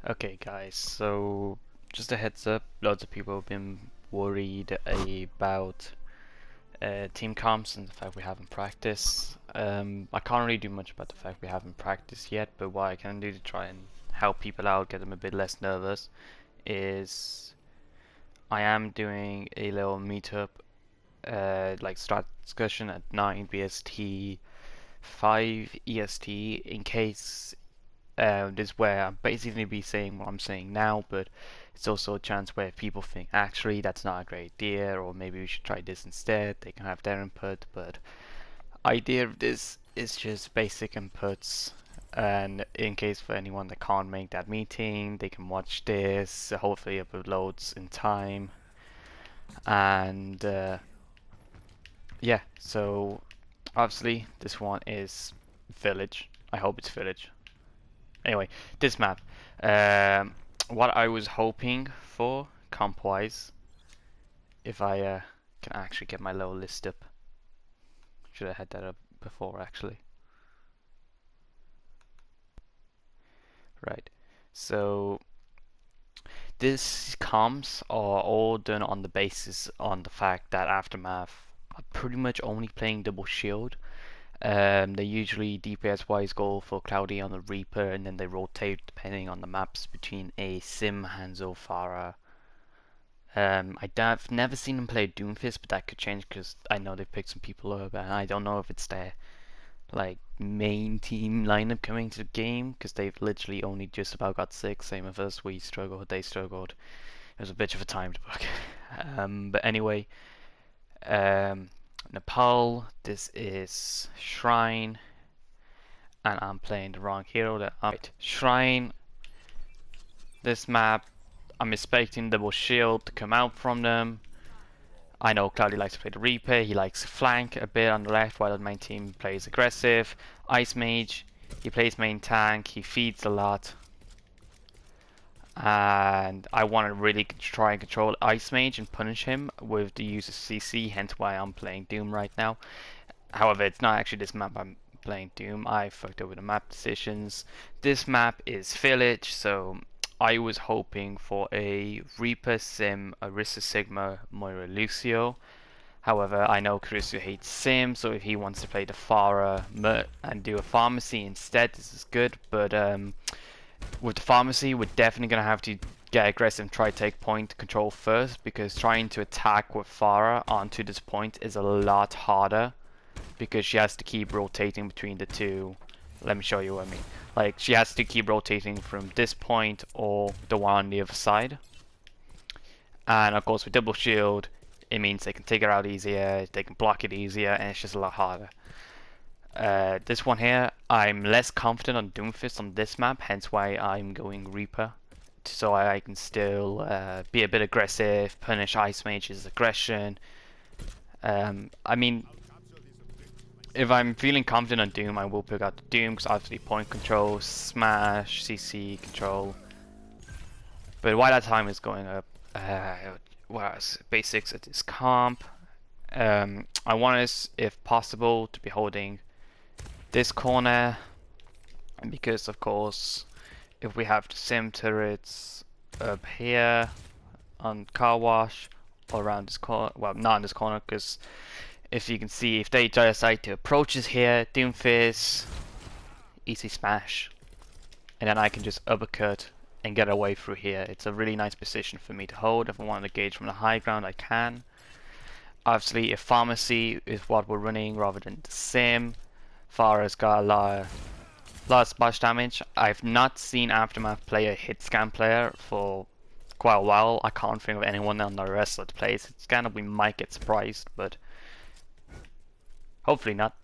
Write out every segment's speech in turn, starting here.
Okay guys, so just a heads up, loads of people have been worried about team comps and the fact we haven't practiced. I can't really do much about the fact we haven't practiced yet, but what I can do to try and help people out, get them a bit less nervous, is I am doing a little meetup, like start discussion at 9 BST, 5 EST, in case this is where I'm basically be saying what I'm saying now, but it's also a chance where people think actually that's not a great idea, or maybe we should try this instead. They can have their input, but idea of this is just basic inputs. And in case for anyone that can't make that meeting, they can watch this. Hopefully, it uploads in time. And yeah, so obviously this one is village. I hope it's village. Anyway, this map. What I was hoping for, comp-wise, if I can actually get my little list up. Should have had that up before, actually. Right. So, these comps are all done on the basis on the fact that Aftermath are pretty much only playing double shield. They usually DPS wise go for Cloudy on the Reaper, and then they rotate depending on the maps between a Sim, Hanzo, Pharah. I've never seen them play Doomfist, but that could change because I know they've picked some people up, and I don't know if it's their like main team lineup coming to the game because they've literally only just about got six. Same with us, we struggled, they struggled. It was a bit of a timed book. But anyway, Nepal. This is Shrine, and I'm playing the wrong hero. Right, Shrine. This map, I'm expecting double shield to come out from them. I know Cloudy likes to play the Reaper. He likes to flank a bit on the left while the main team plays aggressive. Ice Mage, he plays main tank. He feeds a lot. And I want to really try and control Ice Mage and punish him with the use of CC, hence why I'm playing Doom right now. However, it's not actually this map I'm playing Doom. I fucked over the map decisions. This map is Village, so I was hoping for a Reaper, Sim, Arista Sigma, Moira Lucio. However, I know Caruso hates Sim, so if he wants to play the Pharah and do a Pharmacy instead, this is good. But with the Pharmacy, we're definitely going to have to get aggressive and try to take point control first, because trying to attack with Pharah onto this point is a lot harder, because she has to keep rotating between the two. Let me show you what I mean. Like, she has to keep rotating from this point or the one on the other side. And of course with double shield, it means they can take her out easier, they can block it easier, and it's just a lot harder. This one here, I'm less confident on Doomfist on this map, hence why I'm going Reaper. So I can still be a bit aggressive, punish Ice Mage's aggression. I mean, if I'm feeling confident on Doom, I will pick out the Doom, because obviously point control, smash, CC control. But while that time is going up, basics at this comp, I want us, if possible, to be holding this corner, because of course, if we have the Sim turrets up here on Car Wash, or around this corner, well, not in this corner, because if you can see, if they decide to approach us here, Doomfist, easy smash, and then I can just uppercut and get away through here. It's a really nice position for me to hold. If I want to engage from the high ground, I can. Obviously, if Pharmacy is what we're running rather than the Sim, Farah's got a lot of splash damage. I've not seen Aftermath play a hit scan player for quite a while. I can't think of anyone on the rest of the plays. It's kind of, we might get surprised, but hopefully not.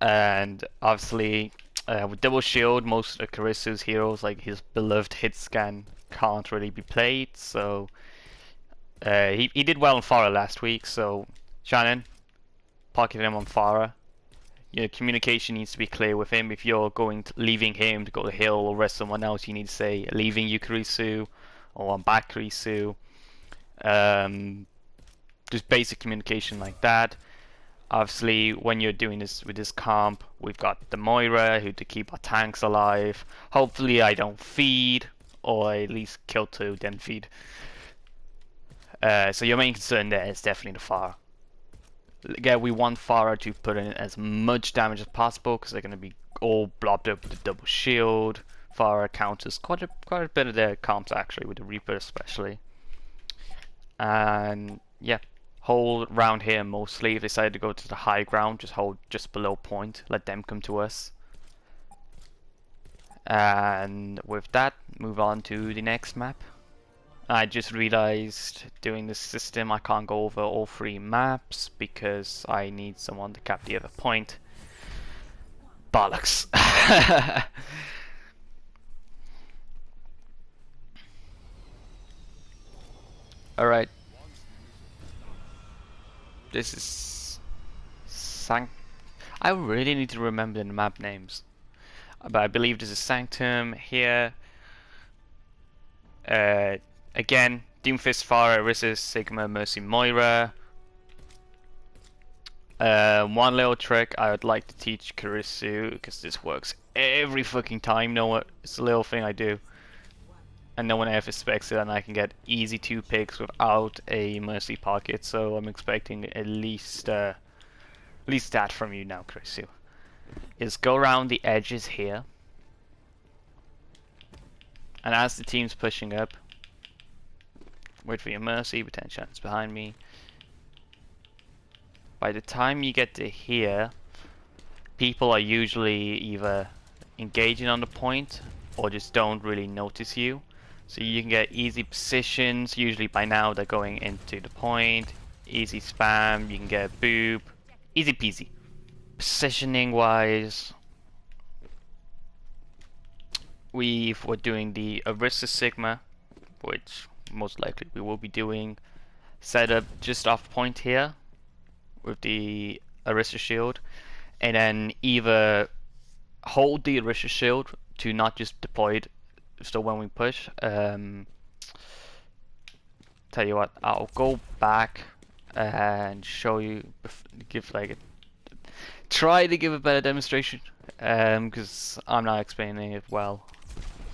And obviously, with double shield, most of Carisu's heroes, like his beloved hit scan, can't really be played. So he did well on Pharah last week. So Shannon, pocket him on Pharah. Your communication needs to be clear with him. If you're leaving him to go to hill or rest someone else, you need to say leaving you Karisu, or I'm back Karisu. Just basic communication like that. Obviously, when you're doing this with this comp, we've got the Moira who to keep our tanks alive. Hopefully I don't feed. or at least kill 2, then feed. So your main concern there is definitely the Pharah. Yeah, we want Pharah to put in as much damage as possible because they're going to be all blobbed up with the double shield. Pharah counters quite a bit of their comps actually, with the Reaper especially. And yeah, hold round here mostly. If they decide to go to the high ground, just hold just below point. Let them come to us. And with that, move on to the next map. I just realized doing this system I can't go over all 3 maps because I need someone to cap the other point. Bollocks. Alright. This is I really need to remember the map names. But I believe this is Sanctum here. Again, Doomfist, Pharah, Orisa, Sigma, Mercy, Moira. One little trick I would like to teach Karisu, because this works every fucking time. It's a little thing I do, and no one ever expects it, and I can get easy 2 picks without a Mercy pocket. So I'm expecting at least that from you now, Karisu. Is go around the edges here, and as the team's pushing up, wait for your Mercy, pretend Shannon's behind me. By the time you get to here, people are usually either engaging on the point or just don't really notice you. So you can get easy positions. Usually by now they're going into the point. Easy spam, you can get boob. Easy peasy. Positioning wise, we're doing the Orisa Sigma, which most likely we will be doing. Set up just off point here with the Orisa shield, and then either hold the Orisa shield to not just deploy it, so when we push, tell you what, I'll go back and show you, try to give a better demonstration, because I'm not explaining it well.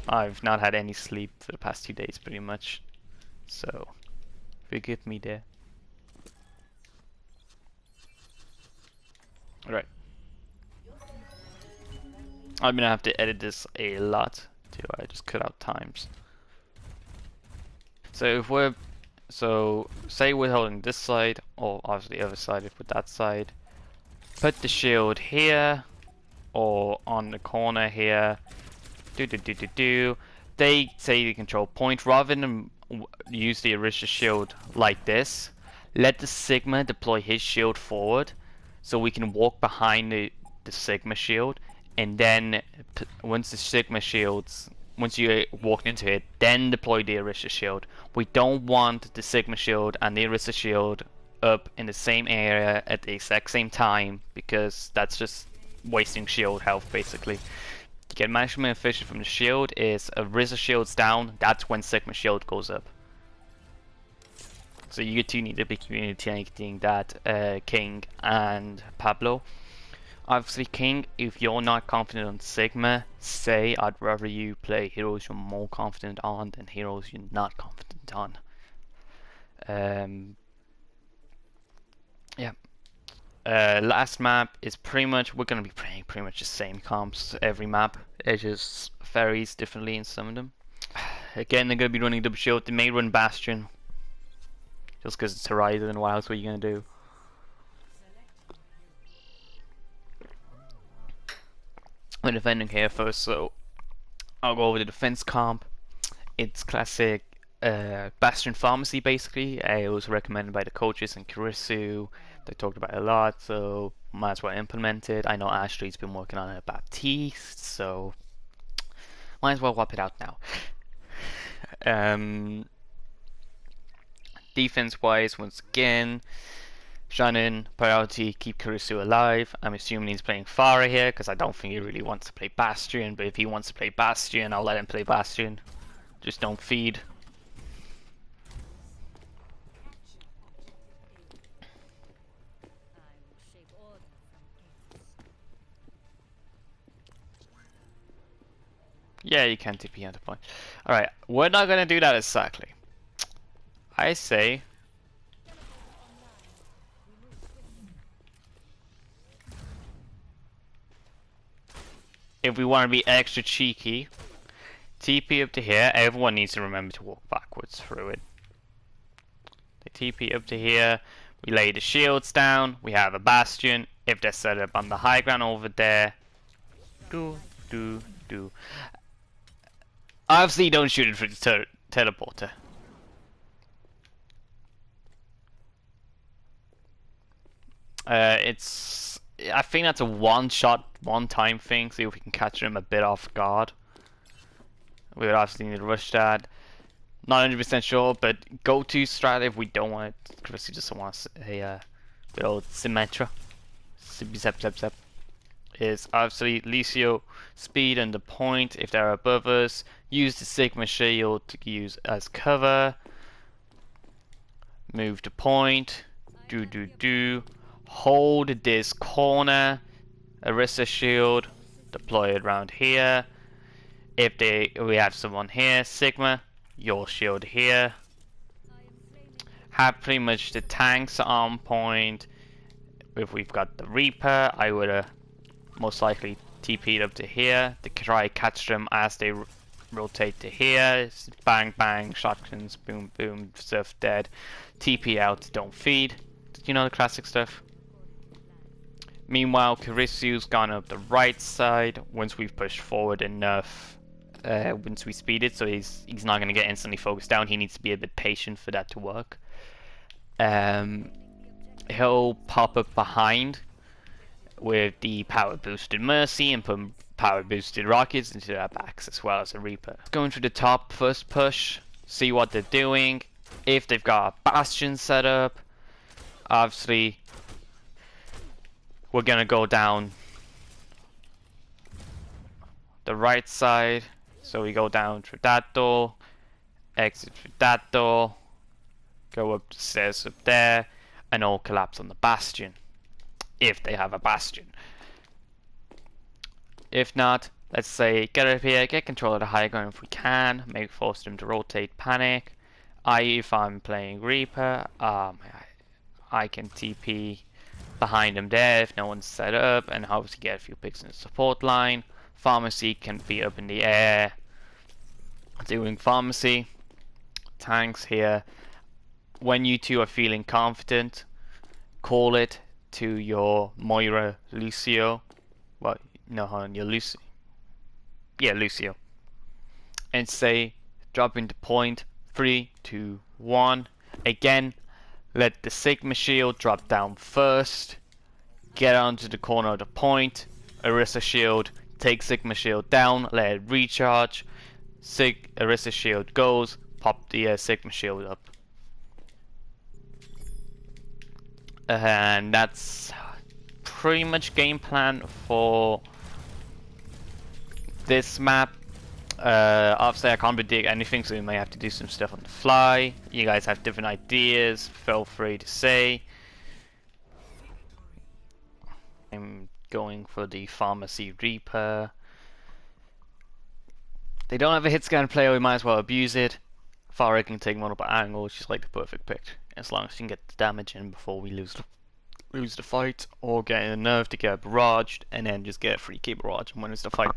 I've not had any sleep for the past 2 days pretty much, so forgive me there. Alright. I'm gonna have to edit this a lot too. I just cut out times. So say we're holding this side, or obviously the other side if with that side. Put the shield here, or on the corner here. They say you control point. Rather than use the Orisa shield like this, let the Sigma deploy his shield forward, so we can walk behind the Sigma shield, and then once you walk into it, then deploy the Orisa shield. We don't want the Sigma shield and the Orisa shield up in the same area at the exact same time, because that's just wasting shield health basically. To get maximum efficiency from the shield is Orisa shield's down, that's when Sigma shield goes up. So you two need to be communicating that, King and Pablo. Obviously King, if you're not confident on Sigma, say I'd rather you play heroes you're more confident on than heroes you're not confident on. Yeah. Last map is pretty much, we're going to be playing pretty much the same comps every map. It just varies differently in some of them. Again, they're going to be running double shield. They may run Bastion, just because it's Horizon. What else are you going to do? I'm defending here first, so I'll go over the defense comp. It's classic Bastion Pharmacy basically. It was recommended by the coaches and Karisu. They talked about it a lot, so might as well implement it. I know Ashley's been working on it, Baptiste, so might as well whop it out now. Defense wise, once again, Shannon, priority, keep Karisu alive. I'm assuming he's playing Pharah here, because I don't think he really wants to play Bastion, but if he wants to play Bastion, I'll let him play Bastion. Just don't feed. Yeah, you can TP on the point. Alright, we're not gonna do that exactly. I say if we want to be extra cheeky, TP up to here. Everyone needs to remember to walk backwards through it. They TP up to here. We lay the shields down. We have a bastion. If they're set up on the high ground over there, do. Obviously, don't shoot it through the teleporter. It's. I think that's a one-shot, one-time thing. See if we can catch them a bit off guard. We would obviously need to rush that. Not 100% sure, but go to strat if we don't want it. Because we just want a bit of Symmetra. Zep. Is obviously Lucio speed and the point if they're above us. Use the Sigma shield to use as cover. Move the point. Do. Hold this corner. Arista shield. Deploy it around here. If we have someone here, Sigma, your shield here. Have pretty much the tanks on point. If we've got the Reaper, I would most likely TP'd up to here to try catch them as they rotate to here. It's bang bang, shotguns, boom boom, stuff dead. TP out, don't feed. You know the classic stuff. Meanwhile, Carisu's gone up the right side once we've pushed forward enough. Once we speed it, so he's not going to get instantly focused down. He needs to be a bit patient for that to work. He'll pop up behind with the power boosted Mercy and put power boosted rockets into their backs as well as a Reaper. Going through the top first push, see what they're doing. If they've got a bastion set up, obviously we're gonna go down the right side. So we go down through that door, exit through that door, go up the stairs up there, and all collapse on the bastion. If they have a bastion. If not, let's say get up here, get control of the high ground if we can, maybe force them to rotate panic. I.e. if I'm playing Reaper, I can TP behind them there if no one's set up, and obviously get a few picks in the support line. Pharmacy can be up in the air doing pharmacy. Tanks here. When you two are feeling confident, call it to your Moira Lucio. Well, no, hold on, your Lucio. Yeah, Lucio. And say, drop into point, 3, 2, 1. Again, let the Sigma shield drop down first. Get onto the corner of the point. Arista shield, take Sigma shield down, let it recharge. Arista shield goes, pop the Sigma shield up. And that's pretty much game plan for this map. Obviously I can't predict anything, so we may have to do some stuff on the fly. You guys have different ideas, feel free to say. I'm going for the Pharmacy Reaper. They don't have a hit scan player, we might as well abuse it. Farah can take multiple angles, she's like the perfect pick. As long as she can get the damage in before we lose the fight, or get enough to get barraged, and then just get a free key barrage and win the fight.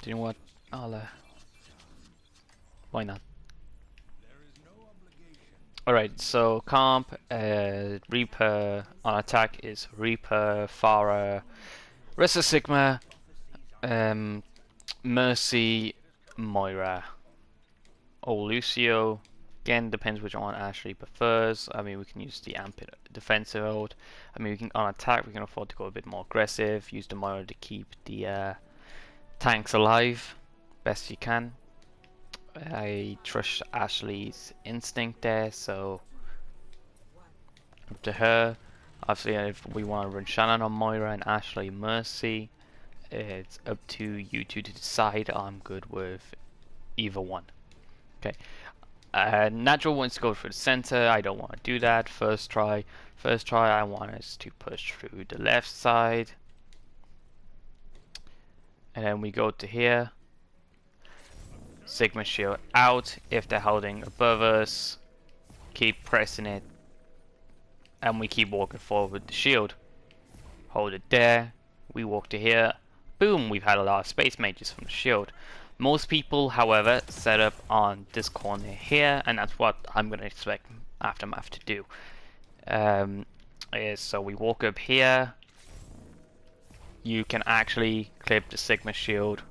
Do you know what? Why not? Alright, so comp, Reaper on attack is Reaper, Farah, Rest of Sigma, Mercy, Moira, or Lucio. Again, depends which one Ashley prefers. I mean, we can use the Amped defensive mode. I mean, we can on attack, we can afford to go a bit more aggressive. Use the Moira to keep the tanks alive best you can. I trust Ashley's instinct there, so up to her. Obviously, if we want to run Shannon on Moira and Ashley Mercy, it's up to you two to decide. I'm good with either one. Okay. Natural wants to go through the center. I don't want to do that. First try, I want us to push through the left side. And then we go to here. Sigma shield out. If they're holding above us, keep pressing it. And we keep walking forward with the shield. Hold it there. We walk to here. Boom, we've had a lot of space mages from the shield. Most people, however, set up on this corner here, and that's what I'm going to expect Aftermath to do. So we walk up here. You can actually clip the Sigma shield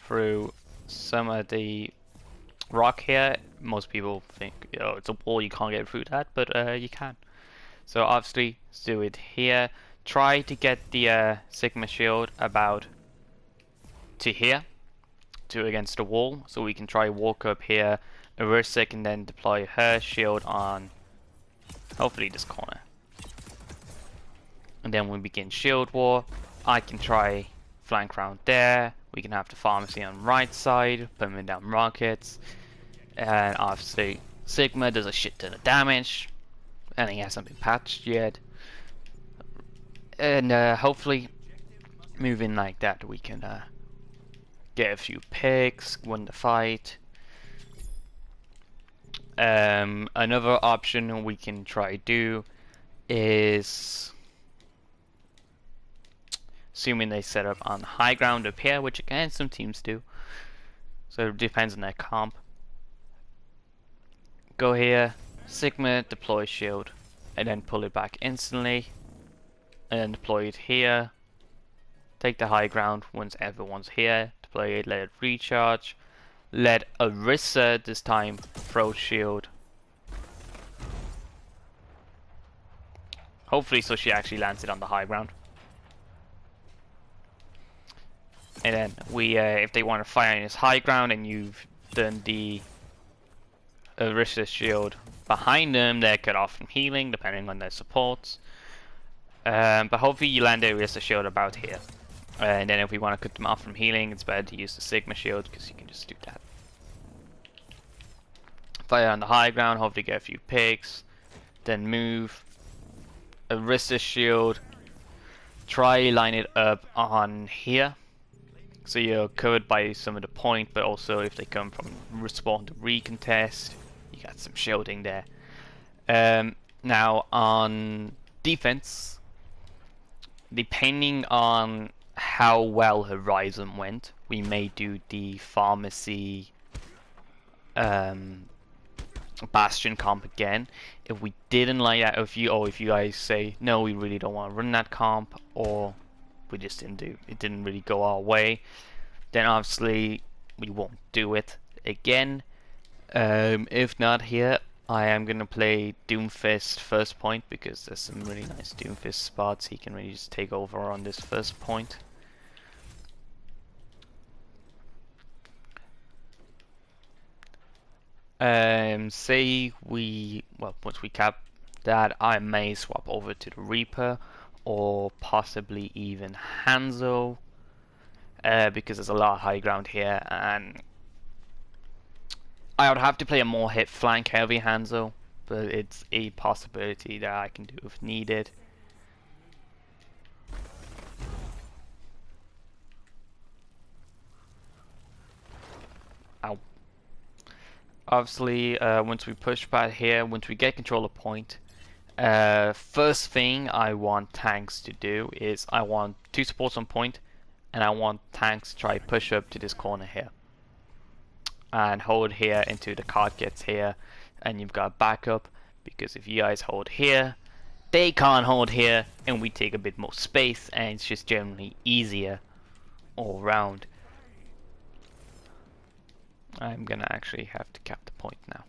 through some of the rock here. Most people think, you know, it's a wall, you can't get through that, but you can. So obviously, let's do it here. Try to get the Sigma shield about to here, to against the wall, so we can try walk up here. Arisa can then deploy her shield on hopefully this corner. And then we begin shield war. I can try flank round there. We can have the pharmacy on right side, putting down rockets. And obviously Sigma does a shit ton of damage. And he hasn't been patched yet. And hopefully moving like that we can get a few picks, win the fight. Another option we can try do is, assuming they set up on high ground up here, which again some teams do, so it depends on their comp. Go here, Sigma, deploy shield, and then pull it back instantly, and then deploy it here. Take the high ground once everyone's here, deploy it, let it recharge. Let Arisa this time throw shield. Hopefully so she actually lands it on the high ground. And then we, if they want to fire on his high ground and you've done the Arisa shield behind them, they're cut off from healing depending on their supports. But hopefully you land the Arisa shield about here. And then if we want to cut them off from healing, it's better to use the Sigma shield because you can just do that. Fire on the high ground, hopefully get a few picks. Then move. Arisa shield. Try line it up on here. So you're covered by some of the point, but also if they come from respawn to recontest, you got some shielding there. Now on defense, depending on how well Horizon went, we may do the pharmacy Bastion comp again. If we didn't like that, if you guys say no, we really don't want to run that comp, or we just didn't really go our way, then obviously we won't do it again. If not here, I am gonna play Doomfist first point because there's some really nice Doomfist spots. He can really just take over on this first point. Say once we cap that, I may swap over to the Reaper or possibly even Hanzo, because there's a lot of high ground here, and I would have to play a more hit flank heavy Hanzo, but it's a possibility that I can do if needed. Ow. Obviously, once we push back here, once we get control of point, first thing I want tanks to do is I want 2 supports on point, and I want tanks to try push up to this corner here and hold here until the card gets here, and you've got backup, because if you guys hold here, they can't hold here, and we take a bit more space, and it's just generally easier all round. I'm gonna actually have to cap the point now.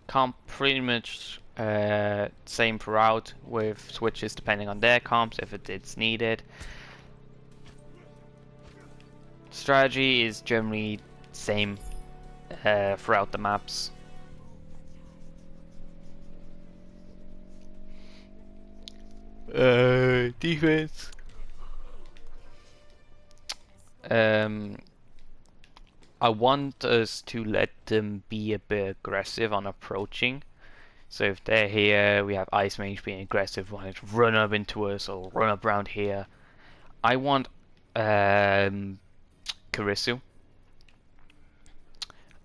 Comp pretty much same throughout, with switches depending on their comps if it's needed. Strategy is generally same throughout the maps. Defense. I want us to let them be a bit aggressive on approaching. So if they're here, we have Ice Mage being aggressive, wanting to run up into us or run up around here. I want Karisu.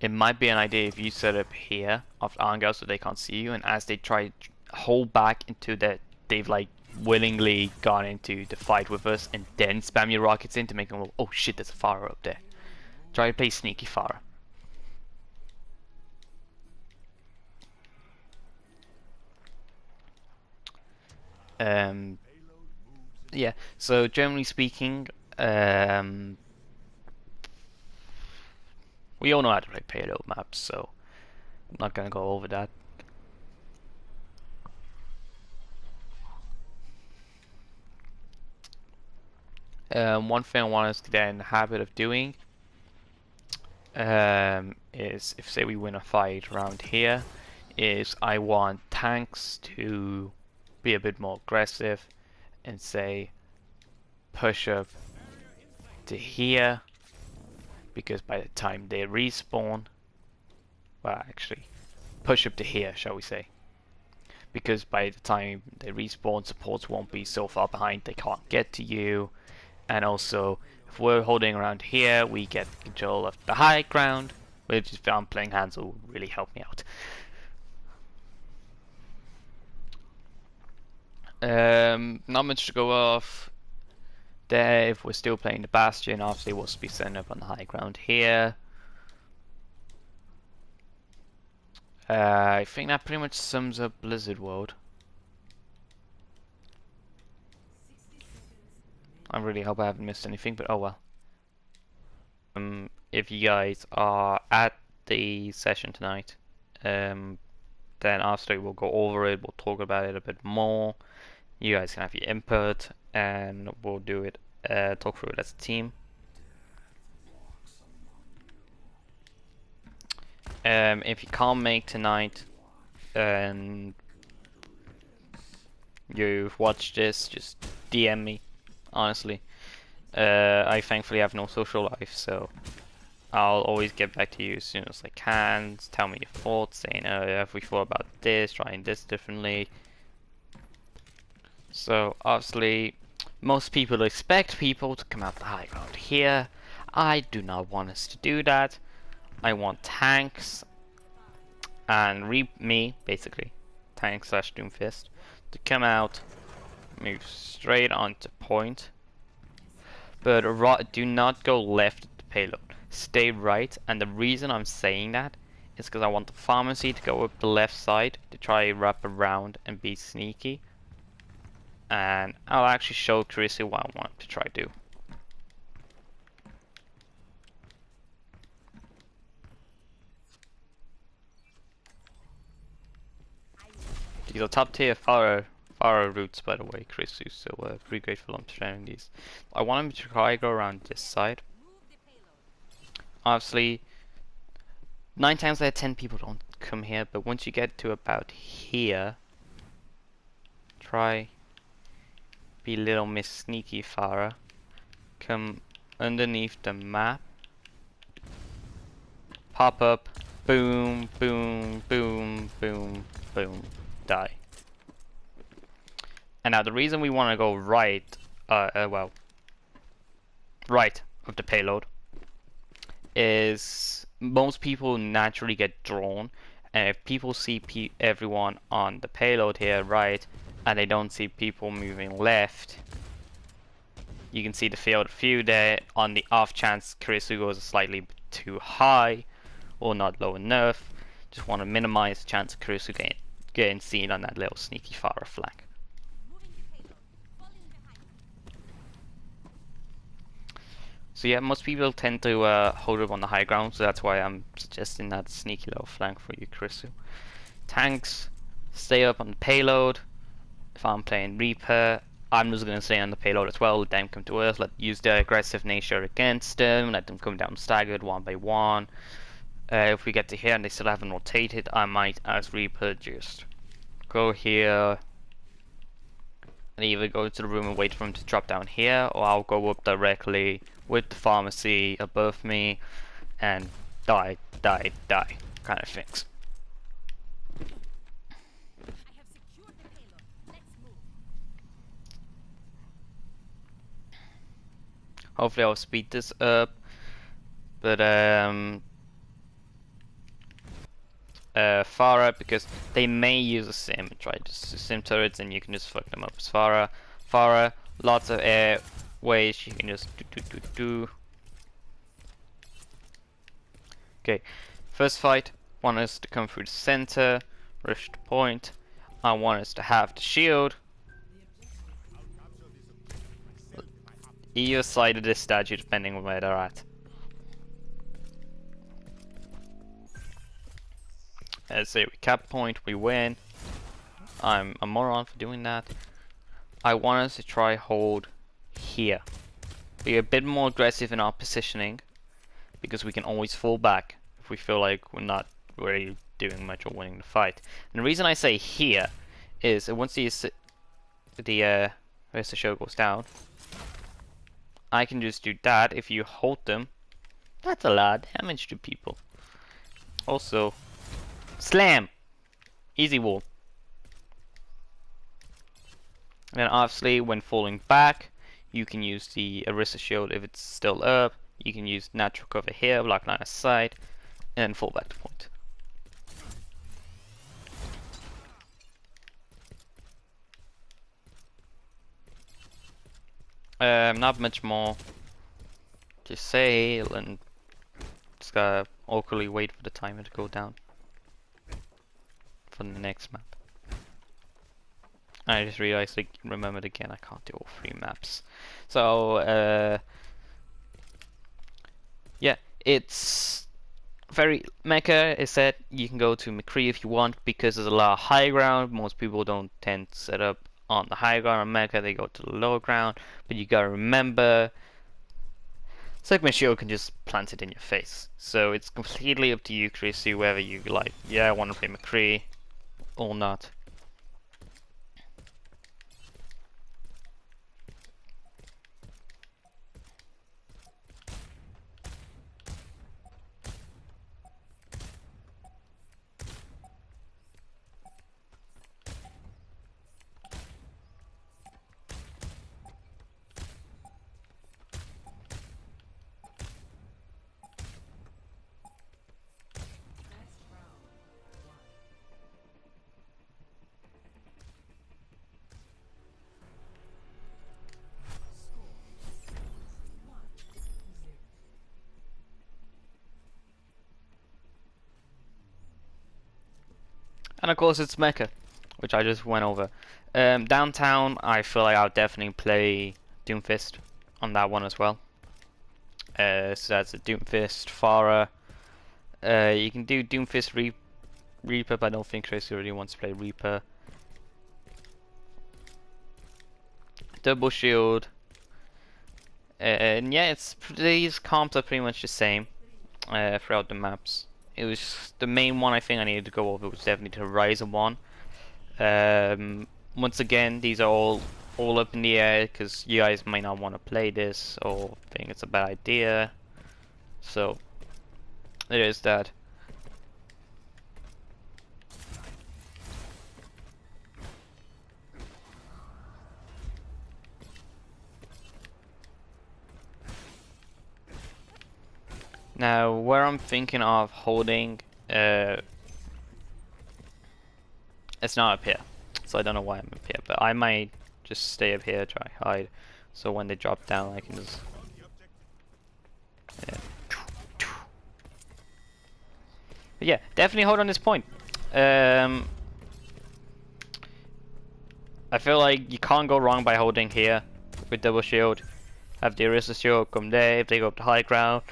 It might be an idea if you set up here off Arngel so they can't see you, and as they try to hold back into that, they've like willingly gone into the fight with us, and then spam your rockets in to make them go, oh shit, there's a Pharah up there. Try to play sneaky Pharah. Yeah, so generally speaking, we all know how to play payload maps, so I'm not gonna go over that. One thing I want us to get in the habit of doing is, if say we win a fight around here, is I want tanks to be a bit more aggressive and say push up to here, because by the time they respawn, well actually push up to here shall we say, because by the time they respawn supports won't be so far behind they can't get to you, and also if we're holding around here we get control of the high ground, which if I'm playing hands will really help me out. Not much to go off there. If we're still playing the Bastion, obviously we'll be setting up on the high ground here. I think that pretty much sums up Blizzard World. I really hope I haven't missed anything, but oh well. If you guys are at the session tonight, then after we'll go over it, we'll talk about it a bit more. You guys can have your input, and we'll do it, talk through it as a team. If you can't make tonight, and you've watched this, just DM me, honestly. I thankfully have no social life, so I'll always get back to you as soon as I can. Tell me your thoughts, saying, have we thought about this, trying this differently. So obviously most people expect people to come out the high ground here. I do not want us to do that. I want tanks and me basically, tank slash Doomfist, to come out, move straight onto point, but do not go left at the payload, stay right. And the reason I'm saying that is because I want the pharmacy to go up the left side to try wrap around and be sneaky. And I'll actually show Karisu what I want to try to do. These are top tier Pharah routes, by the way, Karisu, so pretty grateful I'm sharing these. I want him to try go around this side. Obviously, 9 times out of 10 people don't come here, but once you get to about here, try be little Miss Sneaky Pharah. Come underneath the map, pop up, boom, boom, boom, boom, boom, die. And now the reason we want to go right, right of the payload, is most people naturally get drawn, and if people see everyone on the payload here right, and they don't see people moving left, you can see the field of view there. On the off chance Karisu goes slightly too high or not low enough, just want to minimize the chance of Karisu getting seen on that little sneaky Pharah flank. So yeah, most people tend to hold up on the high ground, so that's why I'm suggesting that sneaky little flank for you, Karisu. Tanks, stay up on the payload. If I'm playing Reaper, I'm just going to stay on the payload as well, let them come to us, use their aggressive nature against them, let them come down staggered one by one. If we get to here and they still haven't rotated, I might, as Reaper, just go here and either go to the room and wait for him to drop down here, or I'll go up directly with the pharmacy above me and die, die, die kind of things. Hopefully I'll speed this up, but Farah, because they may use a sim and try to sim turrets, and you can just fuck them up as Farah, lots of air ways you can just do. Okay, first fight, want us to come through the center, rush the point. I want us to have the shield. Either side of this statue, depending on where they're at. Let's say we cap point, we win. I'm a moron for doing that. I want us to try hold here. Be a bit more aggressive in our positioning, because we can always fall back if we feel like we're not really doing much or winning the fight. And the reason I say here is that once the rest of the show goes down, I can just do that. If you hold them, that's a lot of damage to people. Also, slam! Easy wall. And obviously, when falling back, you can use the Arista shield if it's still up. You can use natural cover here, block line of sight, and then fall back to point. Not much more to say, and just gotta awkwardly wait for the timer to go down for the next map. I just realized, I remembered again, I can't do all 3 maps. So, yeah, it's very mecha. Is that you can go to McCree if you want, because there's a lot of high ground. Most people don't tend to set up on the high ground on mecha, they go to the low ground. But you gotta remember, Segment Shield can just plant it in your face. So it's completely up to you, Chrissy, whether you like, yeah, I want to play McCree or not. And of course it's mecha, which I just went over. Downtown, I feel like I'll definitely play Doomfist on that one as well. So that's a Doomfist, Farah. You can do Doomfist Reaper, but I don't think Tracy really wants to play Reaper. Double Shield. And yeah, these comps are pretty much the same throughout the maps. It was the main one I think I needed to go over was definitely the Horizon one. Once again, these are all up in the air because you guys might not want to play this or think it's a bad idea. So there is that. Now, where I'm thinking of holding, it's not up here, so I don't know why I'm up here, but I might just stay up here, try hide, so when they drop down I can just... Yeah. But yeah, definitely hold on this point. I feel like you can't go wrong by holding here with double shield. Have the Arista shield come there, if they go up to high ground.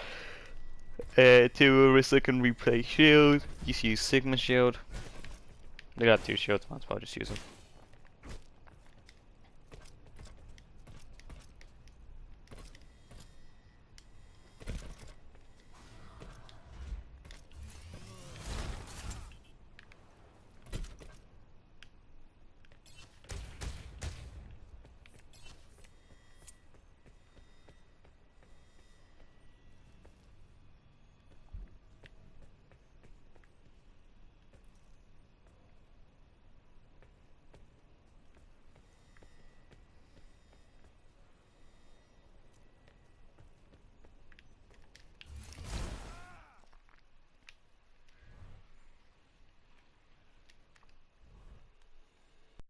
Two Arista can replay shield. Just use Sigma shield. They got 2 shields, might as well just use them.